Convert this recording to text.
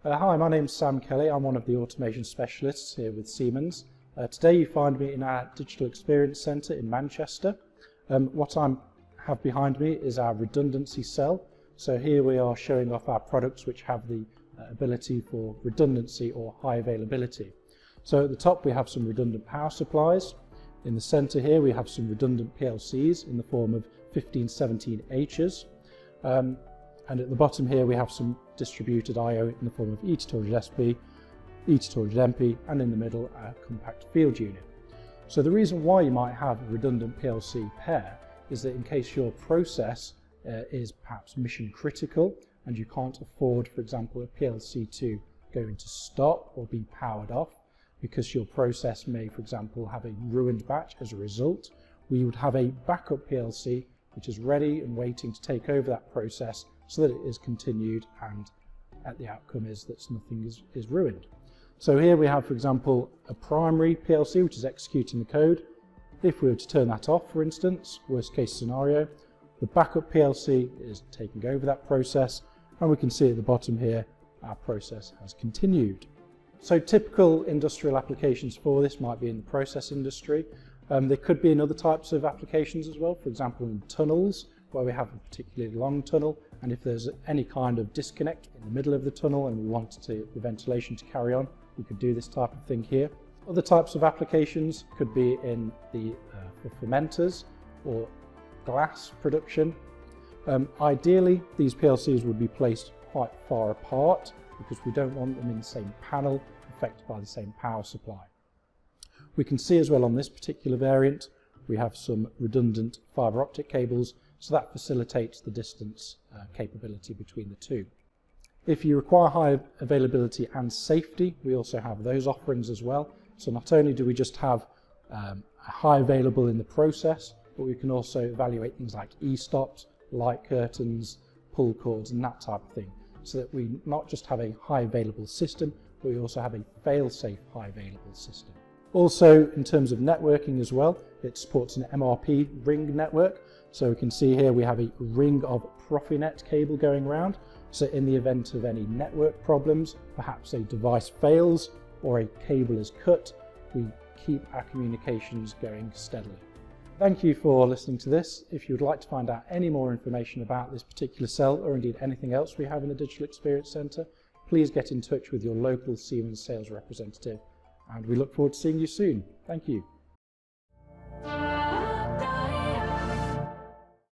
Hi, my name's Sam Kelly. I'm one of the automation specialists here with Siemens. Today you find me in our Digital Experience Centre in Manchester. What I have behind me is our redundancy cell. So here we are showing off our products which have the ability for redundancy or high availability. So at the top we have some redundant power supplies. In the centre here we have some redundant PLCs in the form of 1517Hs. And at the bottom here we have some distributed I/O in the form of E-to-Storage SP, E-to-Storage MP, and in the middle a compact field unit. So the reason why you might have a redundant PLC pair is that in case your process is perhaps mission critical and you can't afford, for example, a PLC to go into stop or be powered off because your process may, for example, have a ruined batch as a result, we would have a backup PLC which is ready and waiting to take over that process so that it is continued and the outcome is that nothing is ruined. So here we have, for example, a primary PLC which is executing the code. If we were to turn that off, for instance, worst case scenario, the backup PLC is taking over that process, and we can see at the bottom here our process has continued. So typical industrial applications for this might be in the process industry. There could be in other types of applications as well, for example in tunnels where we have a particularly long tunnel, and if there's any kind of disconnect in the middle of the tunnel and we want the ventilation to carry on, we could do this type of thing here. Other types of applications could be in the fermenters or glass production. Ideally these PLCs would be placed quite far apart because we don't want them in the same panel affected by the same power supply. We can see as well on this particular variant we have some redundant fibre optic cables, so that facilitates the distance capability between the two. If you require high availability and safety, we also have those offerings as well. So not only do we just have a high available in the process, but we can also evaluate things like e-stops, light curtains, pull cords and that type of thing, so that we not just have a high available system, but we also have a fail-safe high available system. Also, in terms of networking as well, it supports an MRP ring network. So we can see here we have a ring of Profinet cable going around. So in the event of any network problems, perhaps a device fails or a cable is cut, we keep our communications going steadily. Thank you for listening to this. If you would like to find out any more information about this particular cell or indeed anything else we have in the Digital Experience Centre, please get in touch with your local Siemens sales representative, and we look forward to seeing you soon. Thank you.